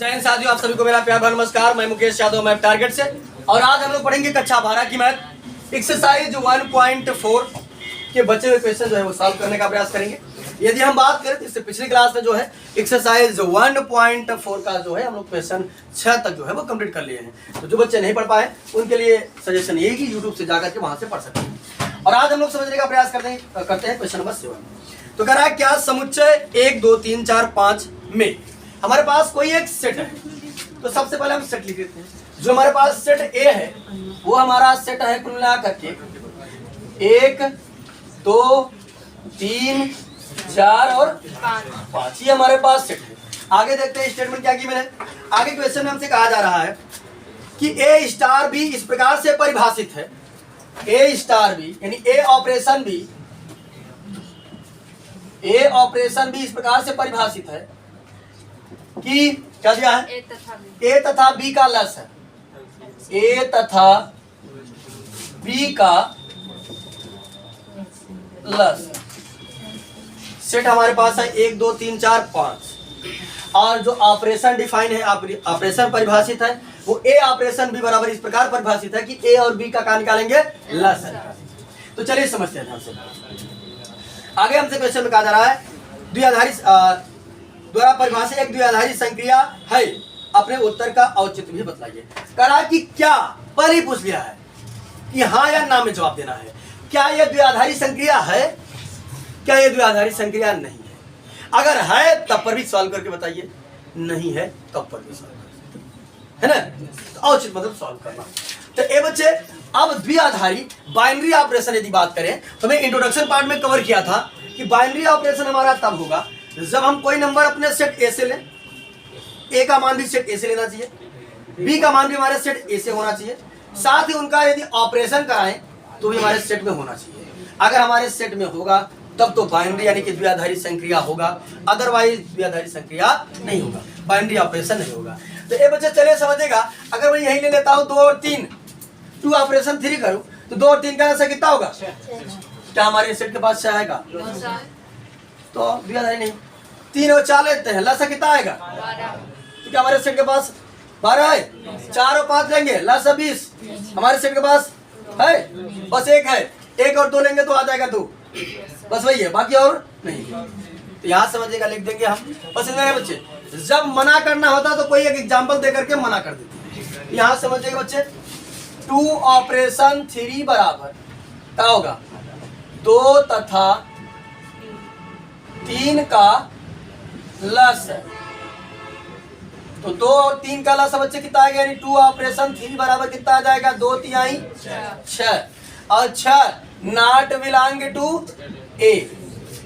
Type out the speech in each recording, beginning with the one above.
जय हिंद साथियों, आप सभी को मेरा प्यार भरा नमस्कार। मैं मुकेश यादव, मैथ टारगेट से। और आज हम लोग पढ़ेंगे कक्षा 12 की मैथ एक्सरसाइज 1.4 के बचे हुए क्वेश्चन जो है वो सॉल्व करने का प्रयास करेंगे। यदि हम बात करें तो इससे पिछली क्लास में जो है एक्सरसाइज 1.4 का जो है हम लोग क्वेश्चन 6 तक जो है वो कंप्लीट कर लिए हैं। तो जो बच्चे नहीं पढ़ पाए उनके लिए सजेशन ये है कि यूट्यूब से जाकर के वहां से पढ़ सकते हैं। और आज हम लोग समझने का प्रयास करते हैं क्वेश्चन नंबर 7। तो कह रहा है क्या समुच्चय 1 2 3 4 5 में हमारे पास कोई एक सेट है। तो सबसे पहले हम सेट लिख लेते हैं। जो हमारे पास सेट ए है वो हमारा सेट है कुल मिला करके 1 2 3 4 और 5 ये हमारे पास सेट है। आगे देखते हैं स्टेटमेंट क्या की मैंने। आगे क्वेश्चन में हमसे कहा जा रहा है कि ए स्टार बी इस प्रकार से परिभाषित है। ए स्टार बी यानी ए ऑपरेशन बी इस प्रकार से परिभाषित है कि क्या दिया है, ए तथा बी का लस है। ए तथा बी का लस सेट हमारे पास है 1 2 3 4 5। और जो ऑपरेशन डिफाइन है, ऑपरेशन परिभाषित है वो ए ऑपरेशन बी बराबर इस प्रकार परिभाषित है कि ए और बी का निकालेंगे लस है। तो चलिए समझते हैं ध्यान से। आगे हमसे क्वेश्चन में कहा जा रहा है द्विआधारी द्वारा परिभाषित एक द्विआधारी संक्रिया है, अपने उत्तर का औचित्य भी बतलाइए। करा कि क्या, पहले ही पूछ लिया है कि हाँ या ना में जवाब देना है। क्या यह द्विआधारी संक्रिया है, क्या यह द्विआधारी संक्रिया नहीं है। अगर है तब पर भी सॉल्व करके बताइए, नहीं है तब पर भी सॉल्व करके, है ना। तो औचित्य मतलब सॉल्व करना। तो ए बच्चे अब द्विआधारी बाइनरी ऑपरेशन यदि बात करें तो मैं इंट्रोडक्शन पार्ट में कवर किया था कि बाइनरी ऑपरेशन हमारा तब होगा जब हम कोई नंबर अपने सेट ए से लें। ए का मान भी सेट ए से लेना चाहिए, बी का मान भी हमारे सेट ए से होना चाहिए, साथ ही उनका यदि ऑपरेशन कराएं तो भी हमारे सेट में होना चाहिए। अगर हमारे सेट में होगा तब तो बाइनरी यानी कि द्विआधारी संक्रिया होगा, अदरवाइज द्विआधारी संक्रिया नहीं होगा, बाइनरी ऑपरेशन नहीं होगा। तो ये बच्चे चलिए समझेगा। अगर मैं यही ले लेता हूँ 2 और 3, 2 ऑपरेशन 3 करूँ तो 2 और 3 का ऐसा कितना होगा, क्या हमारे सेट के पास 6 आएगा, तो द्विआधारी नहीं। 3 और 4 लेते हैं, लसा कितना आएगा, तो क्या हमारे सेट के पास 12 है। 4 और 5 लेंगे, लसा 20 हमारे सेट के पास है, बस 1 है। 1 और 2 लेंगे तो आ जाएगा 2, बस वही है, बाकी और नहीं। तो यहाँ समझिएगा, लिख देंगे हम। बस इतने बच्चे, जब मना करना होता तो कोई एक एग्जाम्पल दे करके मना कर देते। यहाँ समझिएगा बच्चे 2 ऑपरेशन 3 बराबर क्या होगा, 2 तथा 3 का लस है। तो 2 और 3 का लस बच्चे कितना आएगा, यानी 2 ऑपरेशन 3 बराबर कितना आ जाएगा, 2 3 6 और 6 not belong to A.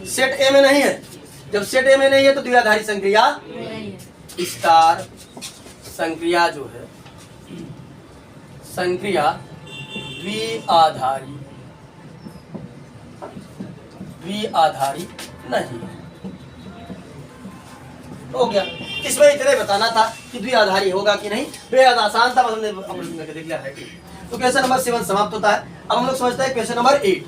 Set A में नहीं है। जब सेट ए में नहीं है तो द्विआधारी संक्रिया स्टार संक्रिया जो है, संक्रिया द्विआधारी नहीं है। हो गया। इसमें इतना बताना था कि द्विआधारी होगा कि नहीं, बेहद आसान था, हमने अपने देख लिया है। तो क्वेश्चन नंबर 7 समाप्त होता है। अब हम लोग समझते हैं क्वेश्चन नंबर 8।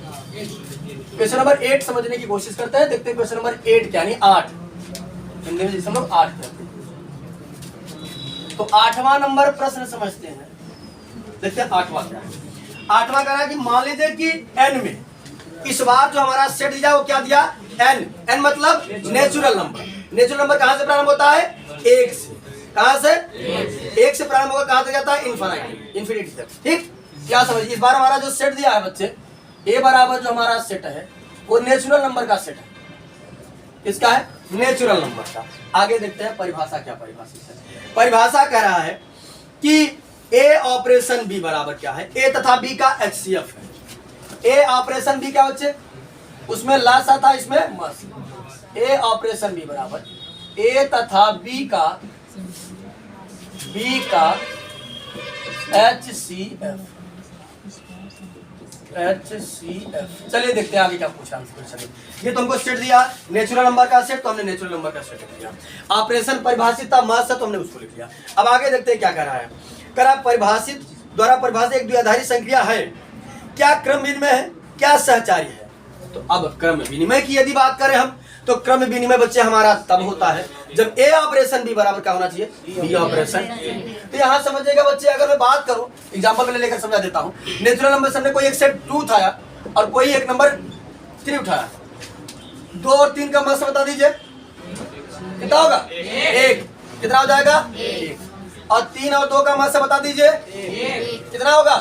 क्वेश्चन नंबर 8 समझने की कोशिश करते हैं। देखते हैं क्वेश्चन नंबर 8 क्या, यानी 8, हिंदी में जिसे हम लोग 8 कहते हैं। तो 8वां नंबर प्रश्न समझते हैं। देखते हैं 8वां क्या है। 8वां कह रहा है कि मान लीजिए कि n में इस बार जो हमारा सेट दिया वो क्या दिया, n मतलब नेचुरल नंबर। नेचुरल नंबर कहां से प्रारंभ होता है, 1 से। कहां से, 1 से प्रारंभ होकर कहां तक जाता है, इन्फिनिटी तक। ठीक, क्या समझिए। इस बार हमारा जो सेट दिया है बच्चे, ए बराबर जो हमारा सेट है वो नेचुरल नंबर का सेट है। किसका है, नेचुरल नंबर का। आगे देखते हैं परिभाषा क्या परिभाषित है। परिभाषा कह रहा है कि ए ऑपरेशन बी बराबर क्या है, ए तथा बी का HCF है। ए ऑपरेशन बी क्या बच्चे, उसमें लस आता, इसमें मस। ए ऑपरेशन बी बराबर ए तथा बी का HCF। चलिए देखते हैं आगे क्या पूछा हमसे। ये तुमको सेट दिया नेचुरल नंबर का सेट, तो हमने नेचुरल नंबर का सेट लिख लिया। ऑपरेशन परिभाषित था मास, तो हमने उसको लिख लिया। अब आगे देखते हैं क्या कह रहा है। कह रहा परिभाषित द्वारा परिभाषित एक द्विआधारी संक्रिया है, क्या क्रम विनिमय है, क्या सहचारी है। तो अब क्रम विनिमय की यदि बात करें हम तो क्रम विनिमय बच्चे हमारा तब होता है जब ए ऑपरेशन बी बराबर क्या होना चाहिए, बी ऑपरेशन। तो यहाँ समझिएगा बच्चे, अगर मैं बात करूं एग्जांपल में लेकर समझा देता हूं। नेचुरल नंबर से हमने कोई एक सेट 2 उठाया और कोई एक नंबर 3 उठाया। 2 और 3 का मास बता दीजिए कितना होगा, 1। कितना हो जाएगा, 1। और 3 और 2 का मास बता दीजिए कितना होगा,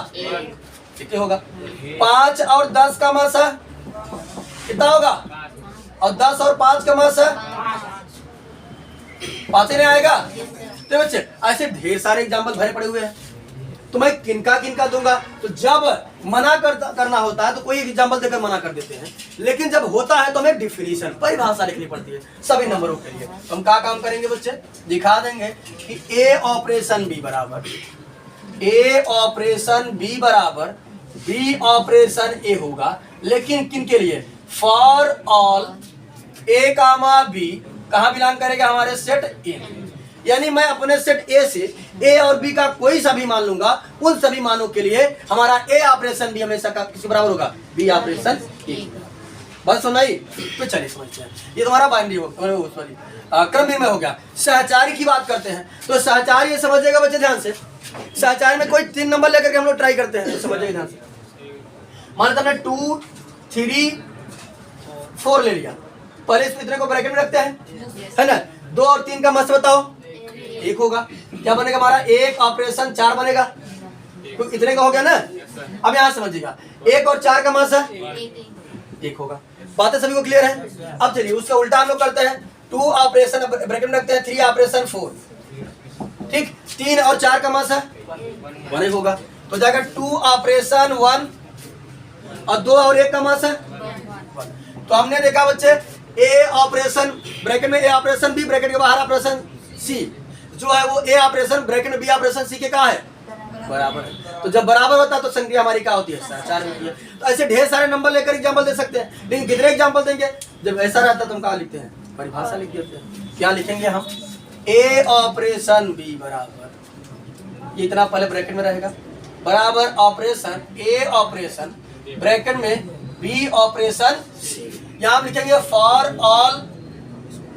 1 होगा। 5 और 10 का मास कितना होगा, और 10 और 5 का मास 5 ही नहीं आएगा। तो बच्चे ऐसे ढेर सारे एग्जाम्पल भरे पड़े हुए हैं, तो मैं किनका दूंगा। तो जब मना करना होता है तो कोई एग्जाम्पल देकर मना कर देते हैं, लेकिन जब होता है तो हमें डिफिनीशन परिभाषा लिखनी पड़ती है सभी नंबरों के लिए। तो हम क्या काम करेंगे बच्चे, दिखा देंगे कि ए ऑपरेशन बी बराबर बी ऑपरेशन ए होगा, लेकिन किन के लिए, for all A comma B कहाँ बिलोंग करेगा, हमारे सेट ए। यानी मैं अपने सेट ए से ए और बी का कोई सा भी मान लूंगा, उन सभी मानों के लिए हमारा ए ऑपरेशन बी हमेशा का किसी बराबर होगा, बी ऑपरेशन ए। बस सुना ही, तो चलिए समझते हैं। ये तुम्हारा बाइनरी हो सॉरी क्रम में हो गया। सहचारी की बात करते हैं, तो सहचारी ये समझिएगा बच्चे ध्यान से। सहचारी में कोई 3 नंबर लेकर के हम लोग ट्राई करते हैं, तो समझिएगा ध्यान से। मान लेते हमने 2, 3, 4 ले लिया, पहले इतने को ब्रैकेट में रखते हैं, है ना। 2 और 3 का मास बताओ, 1 होगा। क्या बनेगा हमारा, 1 ऑपरेशन 4 बनेगा, तो इतने का हो गया ना। अब यहाँ समझिएगा 1 और 4 का मास है 1 होगा। बातें सभी को क्लियर है। अब चलिए उसका उल्टा हम लोग करते हैं, 2 ऑपरेशन ब्रैकेट में रखते हैं, 3 ऑपरेशन 4, ठीक। 3 और 4 का मास है 1 होगा, तो जाएगा 2 ऑपरेशन 1 और 2 और 1 का मास है 1। तो हमने देखा बच्चे ए ऑपरेशन ब्रैकेट में ए ऑपरेशन बी ब्रैकेट के बाहर ऑपरेशन सी जो है वो ए ऑपरेशन ब्रैकेट में बी ऑपरेशन सी के कहाँ है, बराबर है। तो जब बराबर होता है तो संख्या हमारी क्या होती है, सहचार में होती है। तो ऐसे ढेर सारे नंबर लेकर एग्जांपल दे सकते हैं, लेकिन कितने एग्जांपल देंगे, जब ऐसा रहता है तो हम कहाँ लिखते हैं, परिभाषा लिख देते हैं। क्या लिखेंगे हम, ए ऑपरेशन बी बराबर, ये इतना पहले ब्रैकेट में रहेगा, बराबर ऑपरेशन ए ऑपरेशन ब्रैकेट में बी ऑपरेशन सी। यहाँ लिखेंगे for all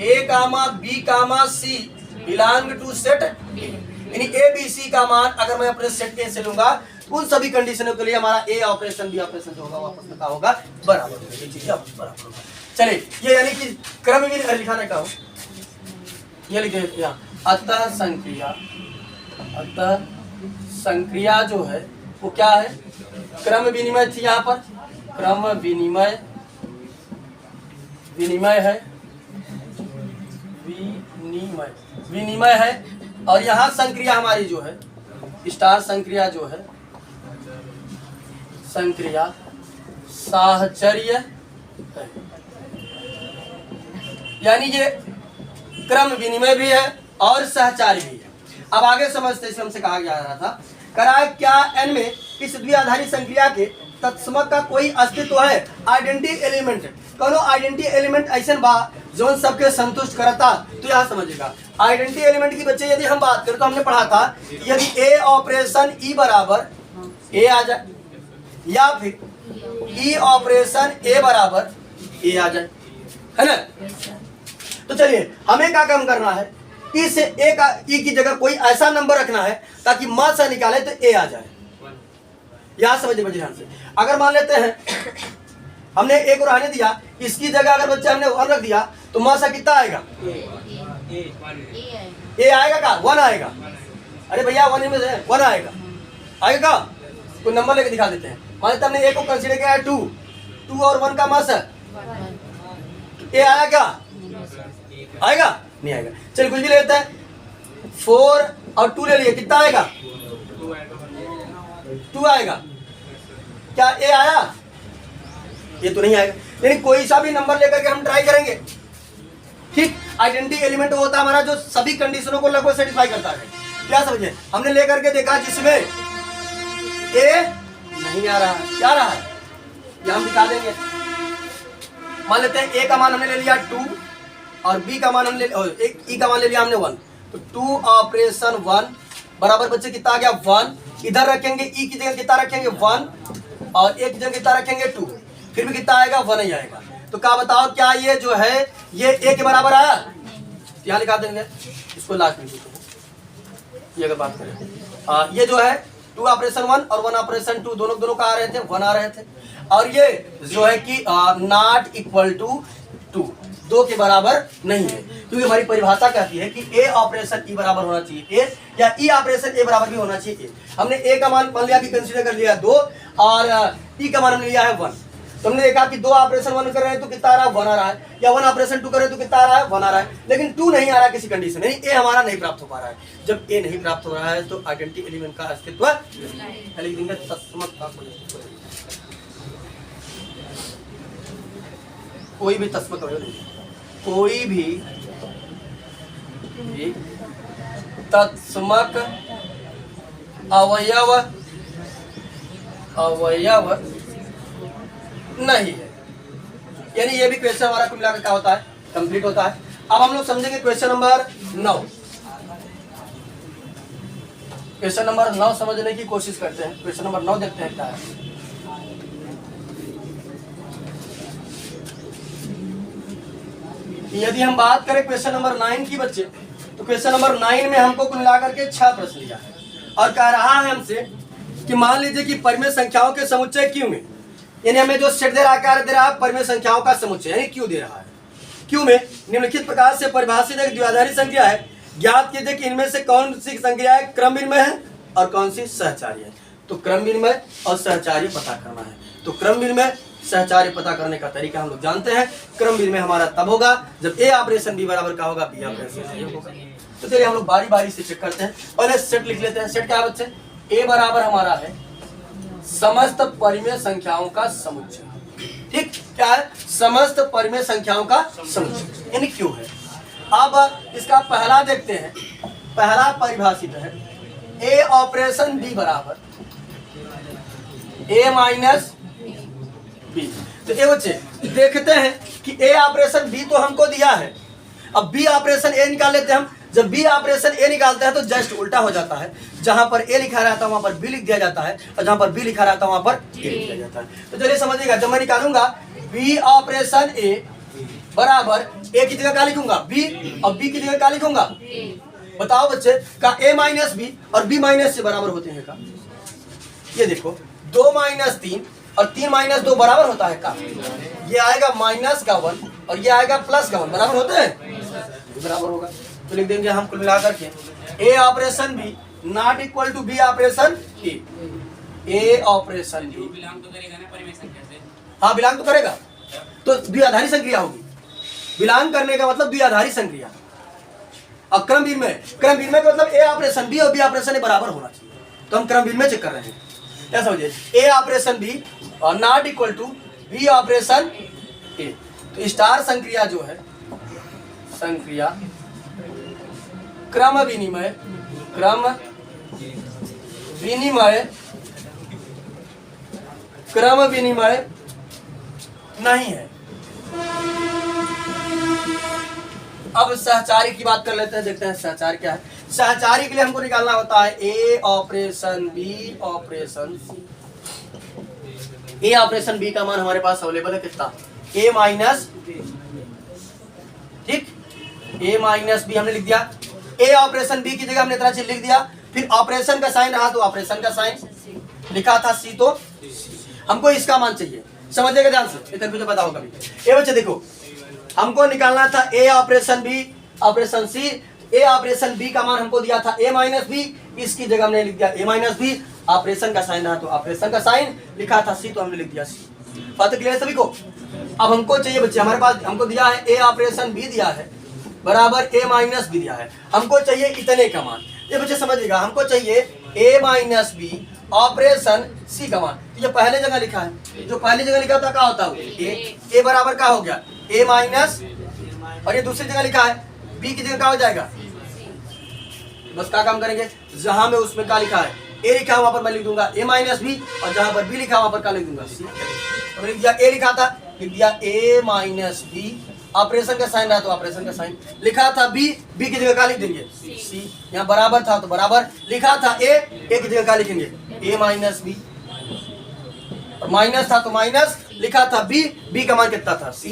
A comma B comma C belong to set, यानी ए बी सी का मान अगर मैं अपने सेट ए से लूंगा, उन सभी कंडीशनों के लिए हमारा ए ऑपरेशन बी ऑपरेशन जो होगा वापस में क्या होगा, बराबर होगा। ये चीज बराबर होगा। चलिए ये यानी कि क्रम भी लिखाने का हो, ये लिखे अतः संक्रिया जो है वो क्या है, क्रम विनिमय थी। यहाँ पर क्रम विनिमय है और यहाँ संक्रिया हमारी जो है स्टार संक्रिया जो है, संक्रिया साहचर्य है। यानी ये क्रम विनिमय भी है और सहचारी भी है। अब आगे समझते हैं, हमसे कहा जा रहा था, करा क्या n में इस द्विआधारी संक्रिया के तत्सम का कोई अस्तित्व है, आइडेंटिटी एलिमेंट, कोनो आइडेंटिटी एलिमेंट ऐसा बा जो सबके संतुष्ट करता। तो यहाँ समझिएगा आइडेंटिटी एलिमेंट की बच्चे यदि हम बात करें तो हमने पढ़ा था यदि ए ऑपरेशन ई बराबर ए आ जाए या फिर ई ऑपरेशन ए बराबर ए आ जाए, है ना। तो चलिए हमें क्या काम करना है, ई से ए का ई की जगह कोई ऐसा नंबर रखना है ताकि मां से निकाले तो ए आ जाए। यहां समझिए बच्चे ध्यान से, अगर मान लेते हैं हमने ए को रहने दिया, इसकी जगह अगर बच्चे हमने 1 रख दिया तो मां से कितना आएगा, ए आएगा का 1 आएगा। अरे भैया 1 में से 1 आएगा, आएगा कोई नंबर लेके दिखा देते हैं। मान लेते हमने ए को कंसीडर किया है 2 और 1 का मास है, ए आया क्या, आएगा नहीं आएगा। चलिए कुछ भी लेते हैं, 4 और 2 ले लिए, कितना आएगा, 2 आएगा। क्या ए आया, ये तो नहीं आएगा। यानी कोई सा भी नंबर लेकर के हम ट्राई करेंगे, ठीक। आइडेंटिटी एलिमेंट होता है हमारा जो सभी कंडीशनों को लगभग सेटिस्फाई करता है। क्या समझे, हमने लेकर के देखा जिसमें ए नहीं आ रहा है, क्या रहा है ये हम दिखा देंगे। मान लेते हैं ए का मान हमने ले लिया 2 और बी का मान हमने ई का मान ले लिया हमने 1, तो 2 ऑपरेशन 1 बराबर बच्चे कितना आ गया 1। इधर रखेंगे ई की जगह कितना रखेंगे 1 और ए की जगह कितना रखेंगे 2, फिर भी कितना आएगा 1 ही आएगा। तो क्या बताओ, क्या ये जो है ये ए के बराबर आया? यहाँ लिखा देंगे इसको लास्ट में, ये अगर बात करें ये जो है 2 ऑपरेशन 1 और 1 ऑपरेशन 2 दोनों का आ रहे थे, 1 आ रहे थे, और ये जो है कि नॉट इक्वल टू 2 के बराबर नहीं है, क्योंकि हमारी परिभाषा कहती है कि ए ऑपरेशन ई बराबर होना चाहिए ए, या ई ऑपरेशन ए बराबर भी होना चाहिए ए। हमने ए का मान मान लिया कि कंसीडर कर लिया 2 और ई का मान हमने लिया है 1। तो हमने देखा कि 2 ऑपरेशन 1 कर रहे हैं तो कितना आ रहा है? 1 आ रहा है, या 1 ऑपरेशन 2 कर रहे हैं तो कितना आ रहा है? 1 आ रहा है, लेकिन 2 नहीं आ रहा है किसी कंडीशन, यानी ए हमारा नहीं प्राप्त हो पा रहा है। जब ए नहीं प्राप्त हो रहा है तो आइडेंटिटी एलिमेंट का अस्तित्व लिख देंगे तस्मत का कोई भी तस्मत कोई भी तत्समक अवयव नहीं है, यानी ये भी क्वेश्चन हमारा कुल मिलाकर क्या होता है? कंप्लीट होता है। अब हम लोग समझेंगे क्वेश्चन नंबर 9। क्वेश्चन नंबर 9 समझने की कोशिश करते हैं। क्वेश्चन नंबर 9 देखते हैं क्या है। यदि हम बात करें क्वेश्चन नंबर 9 की बच्चे, तो क्वेश्चन नंबर 9 में हमको कुल मिलाकर के 6 प्रश्न दिया है और कह रहा है हमसे कि मान लीजिए कि परिमेय संख्याओं के समुच्चय क्यू में, यानी हमें जो सेट दे रहा है, कार्य दे रहा है परिमेय संख्याओं का समुच्चय यानी क्यू दे रहा है। क्यू में निम्नलिखित प्रकार से परिभाषित एक द्विआधारी संख्या है, ज्ञात कीजिए कि इनमें से कौन सी संख्या है क्रम विनिमय है और कौन सी सहचार्य है। तो क्रम विनिमय और सहचार्य पता करना है। तो क्रम विनिमय सहचार्य पता करने का तरीका हम लोग जानते हैं। क्रम विनिमय हमारा तब होगा जब ए ऑपरेशन बी बराबर का होगा बी ऑपरेशन ए होगा। तो चलिए हम लोग बारी बारी से चेक करते हैं। पहले सेट लिख लेते हैं। सेट क्या है बच्चे? ए बराबर हमारा है समस्त परिमेय संख्याओं का समुच्चय। ठीक, क्या है? समस्त परिमेय संख्याओं का समुच्चय यानी क्यू है। अब इसका पहला देखते हैं। पहला परिभाषित है ए ऑपरेशन बी बराबर ए माइनस बी। तो ये बच्चे देखते हैं कि ए ऑपरेशन बी तो हमको दिया है, अब बी ऑपरेशन ए निकाल लेते हैं हम। जब बी ऑपरेशन ए निकालते हैं तो जस्ट उल्टा हो जाता है, जहां पर ए लिखा रहता है वहां पर बी लिख दिया जाता है, और जहां पर बी लिखा रहता है वहां पर ए लिख दिया जाता है। तो चलिए समझिएगा, जब मैं निकालूंगा बी ऑपरेशन ए बराबर ए की जगह क्या लिखूंगा? बी, और बी की जगह क्या लिखूंगा? बताओ बच्चे, का ए माइनस बी और बी माइनस से बराबर होते हैं का? ये देखो 2 माइनस 3 और 3 माइनस 2 बराबर होता है का? ये आएगा माइनस का 1 और ये आएगा प्लस का 1, बराबर होते हैं? बराबर होगा। तो लिख देंगे हम कुल मिलाकर के A operation B not equal to B operation A. A operation B belong तो करेगा ना परिमेय संख्या से? हाँ, बिलोंग तो करेगा, तो द्विआधारी संक्रिया होगी। बिलोंग करने का मतलब द्विआधारी संक्रिया। और क्रम विनिमय का मतलब ए ऑपरेशन बी और बी ऑपरेशन ए बराबर होना चाहिए। तो हम क्रम विनिमय चेक कर रहे हैं। क्या समझिए? ए ऑपरेशन बी और not equal to B operation A. तो स्टार संक्रिया जो है, संक्रिया क्रम विनिमय नहीं है। अब सहचारी की बात कर लेते हैं, देखते हैं सहचारी क्या है। सहचारी के लिए हमको निकालना होता है A operation B operation C. A operation B का मान हमारे पास अवेलेबल है कितना? ए माइनस, ठीक, ए माइनस बी हमने लिख दिया। ए ऑपरेशन बी की जगह हमने इतना चीज लिख दिया। फिर ऑपरेशन का साइन रहा तो ऑपरेशन का साइन लिखा था सी, तो हमको इसका मान चाहिए। समझिएगा ध्यान से, इधर मुझे पता होगा कभी। ये बच्चे देखो, हमको निकालना था ए ऑपरेशन बी ऑपरेशन सी। ए ऑपरेशन बी का मान हमको दिया था ए माइनस बी, इसकी जगह हमने लिख दिया ए माइनस बी। ऑपरेशन का साइन रहा तो ऑपरेशन का साइन लिखा था सी, तो हमने लिख दिया सी। बात क्लियर है सभी को? अब हमको चाहिए बच्चे, हमारे पास हमको दिया है ए ऑपरेशन बी दिया है बराबर ए माइनस बी दिया है। हमको चाहिए इतने का मान। ये बच्चे समझिएगा, हमको चाहिए ए माइनस बी ऑपरेशन सी का मान। तो ये पहले जगह लिखा है, जो पहली जगह लिखा था क्या होता है? ए बराबर क्या हो गया? ए माइनस, और ये दूसरी जगह लिखा है बी की जगह क्या हो जाएगा? बस क्या काम करेंगे, जहां में उसमें क्या लिखा है ए लिखा है वहां पर मैं लिख दूंगा ए माइनस बी, और जहां पर बी लिखा है वहां पर क्या लिख दूंगा सी। तो लिख दिया ए लिखा था, लिख दिया ए माइनस बी। ऑपरेशन का साइन रहा तो ऑपरेशन का साइन लिखा था बी, बी की जगह क्या लिख देंगे? सी। यहाँ बराबर था तो बराबर लिखा था ए की जगह क्या लिखेंगे? ए माइनस बी, और माइनस था तो माइनस लिखा था बी, बी का मान कितना था सी,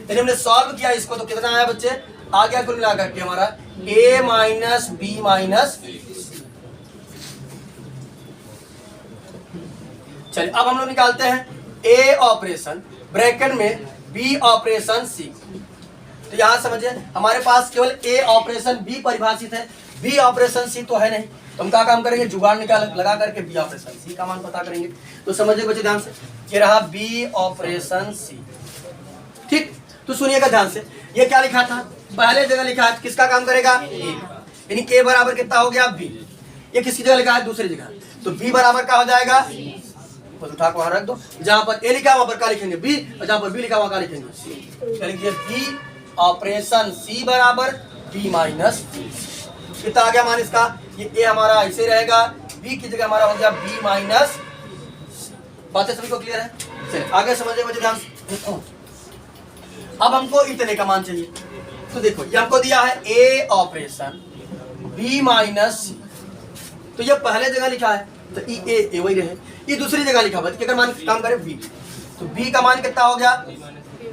यानी हमने सॉल्व किया इसको तो कितना आया बच्चे, आ गया कुल मिलाकर के हमारा a माइनस बी माइनस। चलिए अब हम लोग निकालते हैं a ऑपरेशन ब्रैकेट में b ऑपरेशन c। तो यहां समझिए हमारे पास केवल a ऑपरेशन b परिभाषित है, b ऑपरेशन c तो है नहीं, तो हम क्या काम करेंगे, जुगाड़ निकाल लगा करके b ऑपरेशन c का मान पता करेंगे। तो समझिए बच्चे ध्यान से, ये रहा b ऑपरेशन c, ठीक। तो सुनिएगा ध्यान से, ये क्या लिखा था, पहले जगह लिखा है किसका काम करेगा, यानी a बराबर कितना हो गया b, ये किसकी जगह लिखा है, दूसरी जगह, तो b बराबर क्या हो जाएगा, बस उठा के वहां रख दो, जहां पर a लिखा वहां पर क्या लिखेंगे b, और जहां पर b लिखा वहां क्या लिखेंगे c। क्या लिखिए b ऑपरेशन c बराबर b माइनस, कितना आ गया मान इसका, ये a हमारा ऐसे रहेगा, b की जगह हमारा हो गया b माइनस। बातें सभी को क्लियर है, चलिए आगे समझिए बच्चे ध्यान से। अब हमको इतने का मान चाहिए, तो देखो ये हमको दिया है a ऑपरेशन b माइनस, तो ये पहले जगह लिखा है तो ए वही रहे, ये दूसरी जगह लिखा हुआ है, मान काम करे b, तो b का मान कितना हो गया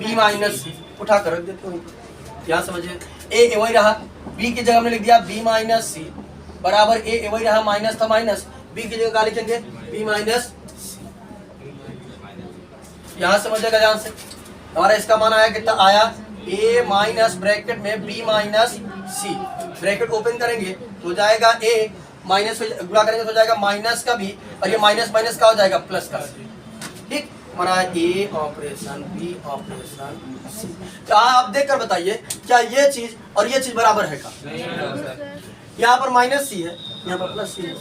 b माइनस, उठा कर रख देते हो, यहाँ समझिए a वही रहा, b की जगह हमने लिख दिया b माइनस सी बराबर a वही रहा, माइनस था माइनस, b की जगह क्या लिखेंगे b माइनस, यहाँ समझिएगा ध्यान से, हमारा इसका मान आया कितना आया a माइनस ब्रैकेट में b माइनस सी, ब्रैकेट ओपन करेंगे तो हो जाएगा a माइनस गुणा करेंगे तो हो जाएगा माइनस का b, और ये माइनस माइनस का हो जाएगा प्लस का, ठीक। हमारा a operation b operation c। तो आप देख कर बताइए क्या ये चीज और ये चीज बराबर है का, यहाँ पर माइनस सी है, यहाँ पर प्लस सी है,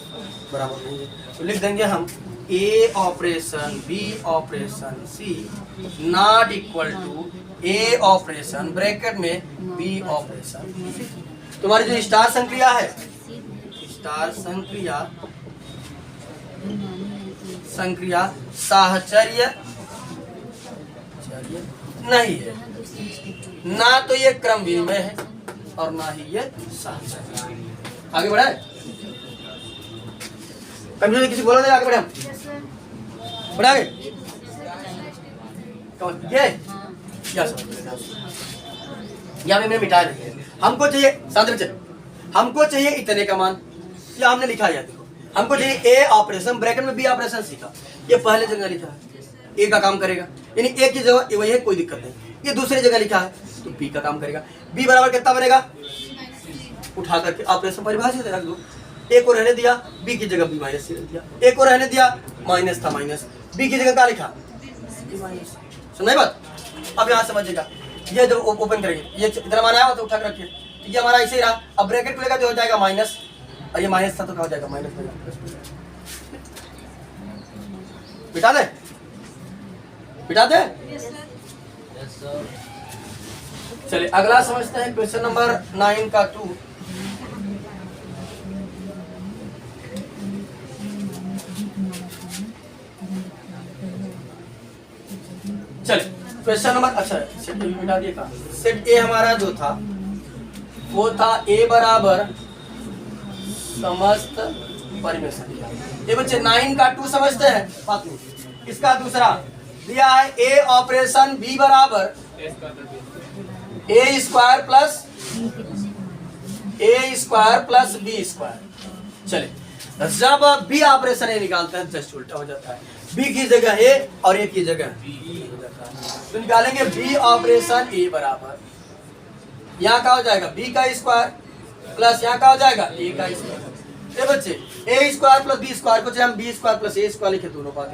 बराबर नहीं है, तो लिख देंगे हम a operation b operation c not equal to a operation bracket में b ऑपरेशन। तुम्हारी जो स्टार संक्रिया है, स्टार संक्रिया, संक्रिया साहचर्य नहीं है, ना तो ये क्रम विनिमय है और ना ही ये साहचर्य। आगे बढ़ाए, कंफ्यूजन किसी बोला नहीं, आगे बढ़े हम बढ़ाए ये यहाँ में मिटा देंगे, हमको चाहिए शांति से, हमको चाहिए इतने का मान, ये हमने लिखा है, देखो हमको चाहिए a ऑपरेशन ब्रैकेट में b ऑपरेशन सी का, ये पहले जगह लिखा है, a का काम करेगा, यानी a की जगह वही है, कोई दिक्कत नहीं, ये दूसरी जगह लिखा है तो b का काम करेगा, b बराबर कितना बनेगा, उठा करके ऑपरेशन परिभाषित रख दो, a को रहने दिया, b की जगह b माइनस सी रख दिया, a को रहने दिया माइनस था माइनस, b की जगह क्या लिखा b माइनस, सुनाई बात। अब यहाँ समझिएगा, ये जब ओपन करेंगे ये इतना मान आया तो उठा कर रखिए, ये हमारा ऐसे ही रहा, अब ब्रैकेट खुलेगा तो हो जाएगा माइनस, और ये माइनस था तो क्या हो जाएगा माइनस, बिठा दे बिठा दे। चलिए अगला समझते हैं क्वेश्चन नंबर 9 का 2। चलिए क्वेश्चन नंबर, अच्छा सेट ए मिटा दिए का, सेट ए हमारा जो था वो था a बराबर समस्त परिमेय संख्या। ये बच्चे 9 का 2 समझते हैं बात नहीं, इसका दूसरा दिया है a ऑपरेशन b बराबर a square plus b square. चलिए जब b ऑपरेशन a निकालते हैं जस्ट उल्टा हो जाता है, b की जगह a और a की जगह b हो जाता है, तो निकालेंगे b ऑपरेशन a बराबर, यहाँ का हो जाएगा b का स्क्वायर प्लस यहाँ का हो जाएगा a का स्क्वायर। ये बच्चे a square plus b square को चाहे हम b square plus a square लिखे, दोनों बात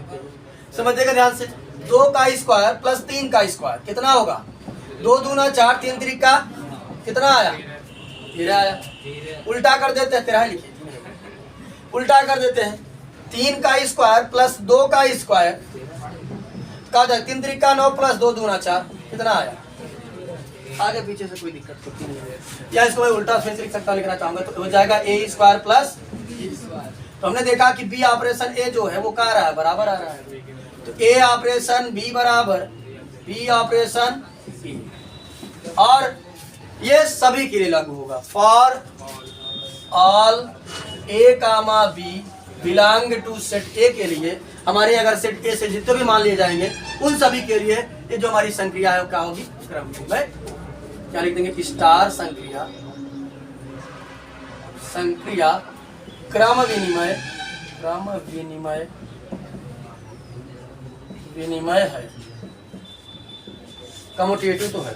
समझिएगा ध्यान से, 2 का स्क्वायर प्लस 3 का स्क्वायर कितना होगा, 2 दूना 4 3 त्रिका कितना आया 13 आया, उल्टा कर देते हैं 13 लिखिए, उल्टा कर देते हैं 3 का स्क्वायर प्लस 2 का स्क्वायर का 3 त्रिका 9 प्लस 2 दूना 4 कितना आया, आगे पीछे से कोई दिक्कत होती नहीं है, या इसको मैं उल्टा फिर से लिख सकता हूं, लिखना चाहूंगा तो हो जाएगा a square plus b square. तो हमने देखा कि b ऑपरेशन a जो है वो कहाँ आ रहा है, बराबर आ रहा है, तो a ऑपरेशन b बराबर b ऑपरेशन b, और ये सभी के लिए लागू होगा, for all a comma b belong to set A के लिए हमारे अगर सेट ए से जितने भी मान लिए जाएंगे उन सभी के लिए ये जो हमारी संक्रिया है वो क्या होगी, क्रम विनिमय। क्या लिख देंगे, स्टार संक्रिया, संक्रिया क्रम विनिमय, क्रम विनिमय, विनिमय है, कम्यूटेटिव तो है,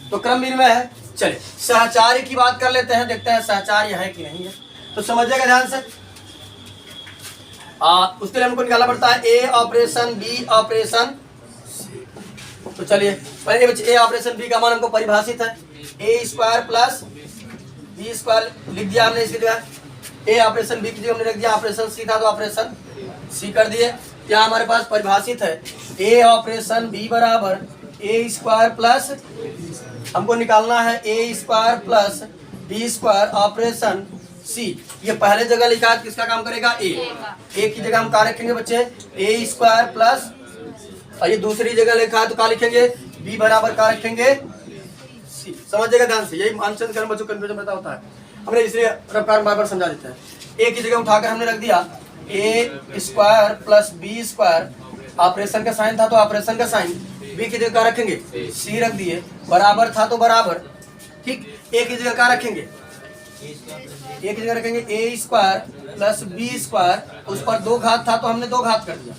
तो क्रम विनिमय है। चलिए सहचार्य की बात कर लेते हैं, देखते हैं सहचार्य है कि नहीं है। तो समझिएगा ध्यान से, उसके लिए हमको निकालना पड़ता है A operation B operation C. तो चलिए पहले बच्चे ए ऑपरेशन बी का मान हमको परिभाषित है A square plus B square लिख दिया हमने इसकी जगह, ए ऑपरेशन बी की जगह हमने रख दिया ऑपरेशन सी था तो ऑपरेशन सी कर दिए। यहाँ हमारे पास परिभाषित है ए ऑपरेशन बी बराबर ए स्क्वायर प्लस, हमको निकालना है A square plus B square operation C. ये पहले जगह लिखा है, किसका काम करेगा, ए की जगह हम क्या रखेंगे बच्चे, ए स्क्वायर प्लस, और ये दूसरी जगह लिखा है तो क्या लिखेंगे, बी बराबर क्या रखेंगे सी। समझिएगा ध्यान से, यही आंसर करने बच्चों कंफ्यूजन रहता होता है, हमने इसलिए रफ्तार बार समझा देते हैं। ए की जगह उठाकर हमने रख दिया A square plus B square, operation का साइन था तो ऑपरेशन का साइन, बी की जगह क्या रखेंगे सी रख दिए, बराबर था तो बराबर, ठीक। ए की जगह क्या रखेंगे, ए की जगह रखेंगे ए स्क्वायर प्लस बी स्क्वायर, उस पर दो घात था तो हमने दो घात कर दिया,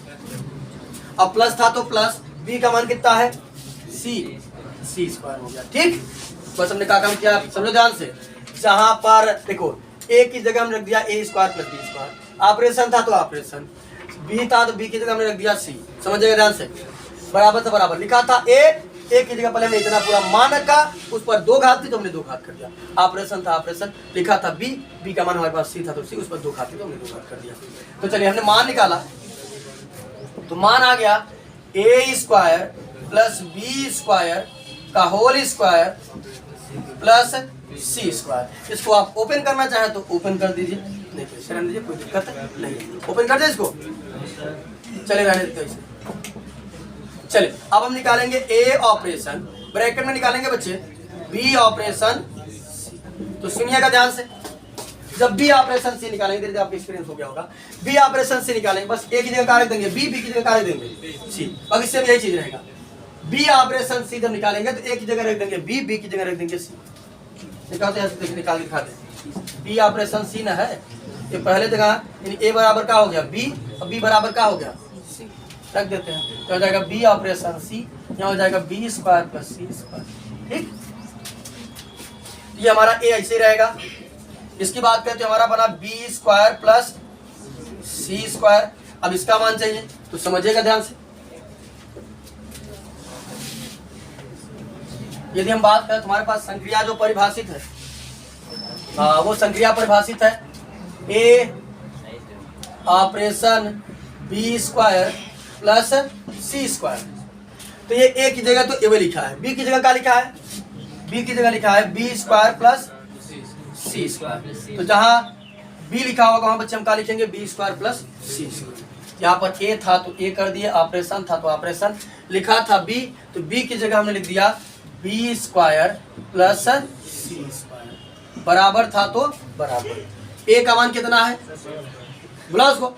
अब प्लस था तो प्लस, बी का मान कितना है सी, सी स्क्वायर हो गया, ठीक। बस हमने क्या काम किया, समझो ध्यान से, जहां पर देखो ए की जगह हमने रख दिया A square plus B square, operation था तो ऑपरेशन, बी था तो बी की जगह हमने रख दिया सी। समझिएगा ध्यान से, बराबर से बराबर लिखा था ए की जगह पहले हमने इतना पूरा मान रखा, उस पर दो घात थी तो हमने दो घात कर दिया, ऑपरेशन था ऑपरेशन, लिखा था बी का मान हमारे पास सी था तो सी, उस पर दो घात थी तो हमने दो घात कर दिया। तो चलिए हमने मान निकाला, तो मान आ गया ए स्क्वायर प्लस बी स्क्वायर का whole square plus C square. इसको आप ओपन करना चाहें तो ओपन कर दीजिए, देखिए शरण दीजिए, कोई दिक्कत नहीं, ओपन कर दे इसको, चले रहने देते इसे। चलिए अब हम निकालेंगे ए ऑपरेशन, ब्रैकेट में निकालेंगे बच्चे बी ऑपरेशन, तो सुनिएगा ध्यान से, जब बी ऑपरेशन सी निकालेंगे, धीरे आपको एक्सपीरियंस हो गया होगा, बी ऑपरेशन सी निकालेंगे, बस ए की जगह क्या रख देंगे बी की जगह क्या रख देंगे सी, अब इससे भी यही चीज रहेगा, बी ऑपरेशन सी जब निकालेंगे तो ए की जगह रख देंगे बी की जगह रख देंगे सी। निकालते हैं, निकाल दिखा दे, बी ऑपरेशन सी ना है, ये पहले जगह ए बराबर का हो गया बी, और बी बराबर का हो गया सी, रख देते हैं, तो हो जाएगा बी ऑपरेशन सी, यहाँ हो जाएगा B square plus C square, ठीक। ये हमारा ए ऐसे ही रहेगा। इसकी बात करें तो हमारा बना B square plus C square, अब इसका मान चाहिए तो समझिएगा ध्यान से, यदि हम बात करें तो हमारे पास संक्रिया जो परिभाषित है, वो संक्रिया परिभाषित है A operation B square plus C square. तो ये ए की जगह तो ए लिखा है, बी की जगह क्या लिखा है, बी की जगह लिखा है B square plus C square. तो जहां बी लिखा होगा वहां बच्चे हम क्या लिखेंगे B square plus C square. यहाँ पर ए था तो ए कर दिए, ऑपरेशन था तो ऑपरेशन, लिखा था बी तो बी की जगह हमने लिख दिया B square plus C square, बराबर था तो बराबर। ए का मान कितना है, बोला उसको,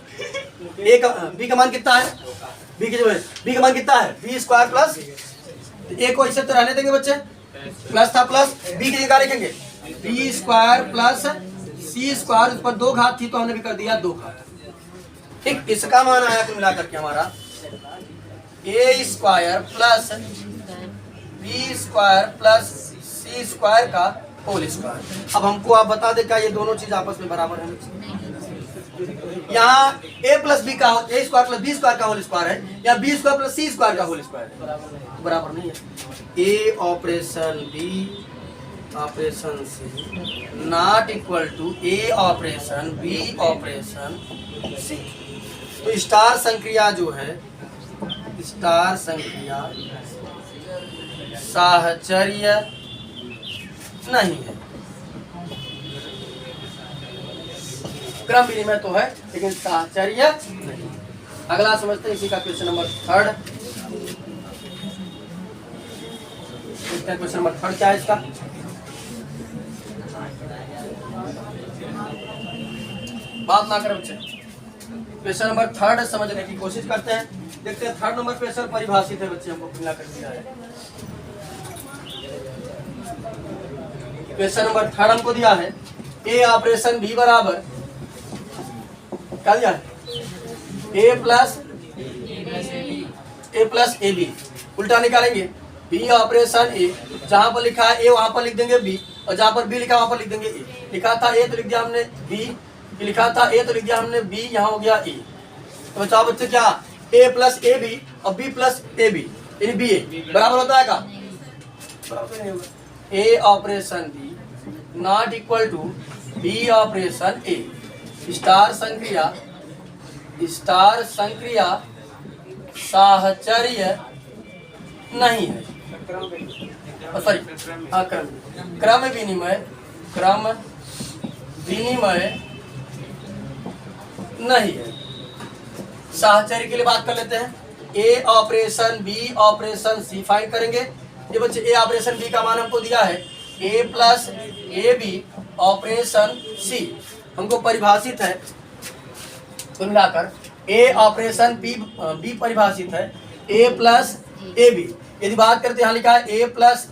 ए का बी का मान कितना है, बी की जगह बी का मान कितना है बी स्क्वायर प्लस, ए को इसे तो रहने देंगे बच्चे, प्लस था प्लस, बी की जगह लिखेंगे B square plus C square, उस पर दो घात थी तो हमने भी कर दिया दो घात, ठीक। इसका मान आया कुल मिलाकर के हमारा A square plus B square plus C square का होल स्क्वायर। अब हमको आप बता दें क्या ये दोनों चीज आपस में बराबर है, यहाँ ए प्लस बी का A square plus B square का होल स्क्वायर है, या B square plus C square का होल स्क्वायर है, बराबर नहीं है। A operation B operation C not equal to A operation B operation C. तो स्टार संक्रिया जो है, स्टार संक्रिया साहचर्य नहीं है, क्रम विनिमय तो है लेकिन साहचर्य नहीं। अगला समझते हैं इसी का क्वेश्चन नंबर 3। क्वेश्चन नंबर 3 क्या है इसका, बात ना करें बच्चे, क्वेश्चन नंबर 3 समझने की कोशिश करते हैं। देखते हैं 3 नंबर क्वेश्चन परिभाषित है बच्चे, हमको मिला कर दिया है। क्वेश्चन नंबर 3 हमको दिया है ए ऑपरेशन बी बराबर क्या दिया है, ए प्लस ए बी। उल्टा निकालेंगे, बी ऑपरेशन ए, जहां पर लिखा है ए वहां पर लिख देंगे बी, और जहां पर बी लिखा वहां पर लिख देंगे ए। लिखा था ए तो लिख दिया हमने बी, लिखा था ए तो लिख दिया हमने बी, यहाँ हो गया ए। तो बचाओ बच्चे क्या, ए प्लस ए बी और बी प्लस ए बी यानी बी ए बराबर होता है का, बराबर नहीं होगा। A operation B not equal to B operation A. Star संक्रिया साहचर्य नहीं है, सॉरी हाँ क्रम विनिमय नहीं है। साहचर्य के लिए बात कर लेते हैं। ए ऑपरेशन बी ऑपरेशन सी फाइंड करेंगे। ये बच्चे ए ऑपरेशन बी का मान हमको दिया है ए प्लस ए बी ऑपरेशन सी, हमको परिभाषित है कुल मिलाकर ए ऑपरेशन बी परिभाषित है ए प्लस ए बी। यदि बात करते हैं यहाँ लिखा है ए plus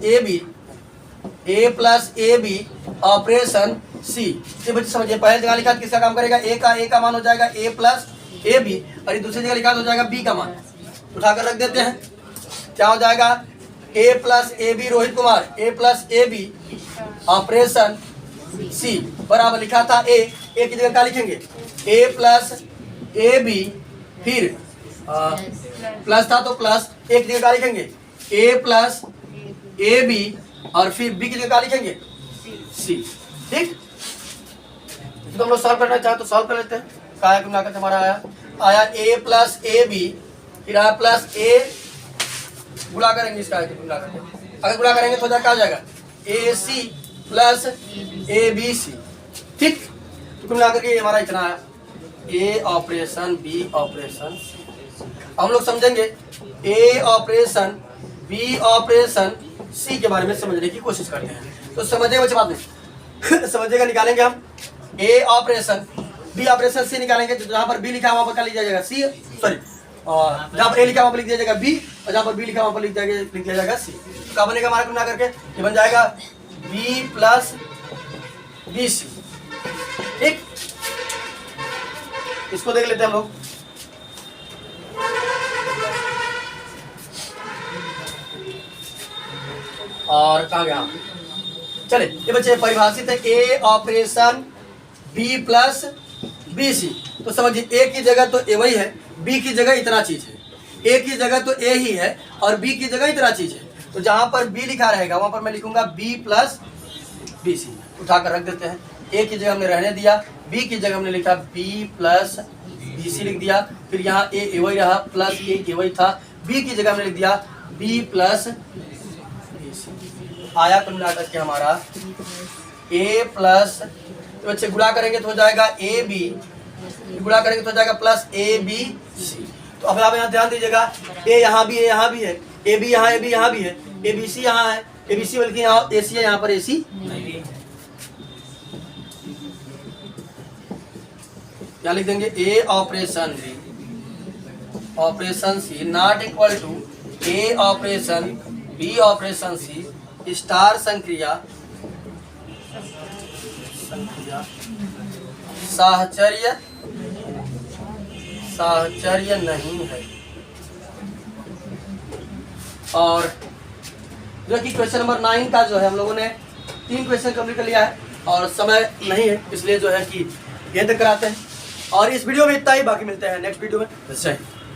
A B operation C. ये बच्चे समझिए, पहले जगह लिखा किसका काम करेगा, ए का मान हो जाएगा ए प्लस ए बी, और दूसरी जगह लिखा हो जाएगा बी का मान। उठाकर रख देते हैं, क्या हो जाएगा A plus A B Rohit Kumar, A plus A B operation C बराबर लिखा था ए की जगह क्या लिखेंगे ए प्लस ए बी, फिर प्लस था तो प्लस ए की जगह क्या लिखेंगे ए प्लस ए बी, और फिर बी की जगह क्या लिखेंगे सी। ठीक, तो हम लोग सॉल्व करना चाहे तो सॉल्व कर लेते हैं। क्या मिलाकर हमारा आया ए प्लस ए बी, फिर आया प्लस ए, गुणा करेंगे इसका गुणा करेंगे, अगर गुणा करेंगे तो क्या हो जाएगा ए C plus A B C. ठीक, तो मिला करके हमारा इतना आया ए ऑपरेशन बी ऑपरेशन। हम लोग समझेंगे ए ऑपरेशन बी ऑपरेशन सी के बारे में समझने की कोशिश करते हैं। तो समझेगा बच्चे बाद में समझेगा, निकालेंगे हम ए ऑपरेशन बी ऑपरेशन सी निकालेंगे। जहाँ पर बी लिखा है वहाँ पर क्या लिख दिया जाएगा सी, सॉरी जहाँ पर ए लिखा वहाँ पर लिख दिया जाएगा बी, और जहाँ पर बी लिखा वहाँ पर लिख दिया जाएगा सी। तो क्या बनेगा हमारा गुणा करके, ये बन जाएगा बी प्लस बी सी। ठीक, इसको देख लेते हैं हम लोग। और कहाँ गया, चले ये बच्चे परिभाषित है A operation B plus B C. तो समझिए ए की जगह तो ए वही है, बी की जगह इतना चीज है, ए की जगह तो ए ही है और बी की जगह इतना चीज है। तो जहां पर बी लिखा रहेगा वहां पर मैं लिखूंगा बी प्लस बी सी। उठाकर रख देते हैं, ए की जगह हमने रहने दिया, बी की जगह हमने लिखा बी प्लस बी सी लिख दिया, फिर यहाँ ए वही रहा प्लस ए वही था, बी की जगह हमने लिख दिया बी प्लस बी सी। आया कुल मिलाकर के हमारा ए प्लस, तो बच्चे गुणा करेंगे तो हो जाएगा ए बी, गुणा करेंगे तो हो जाएगा प्लस ए बी सी। तो अब आप यहाँ ध्यान दीजिएगा, ए यहाँ भी है, यहाँ भी है, ए बी यहाँ भी है, ए बी सी यहाँ है, ए बी सी बल्कि यहाँ ए सी है, यहाँ पर ए सी नहीं है। क्या लिख देंगे A operation C not equal to A operation B operation C star संक्रिया साहचर्य नहीं है। और जो कि क्वेश्चन नंबर 9 का जो है हम लोगों ने 3 क्वेश्चन कंप्लीट कर लिया है और समय नहीं है, इसलिए जो है कि ये तक कराते हैं। और इस वीडियो में इतना ही, बाकी मिलते हैं नेक्स्ट वीडियो में। जय हिंद।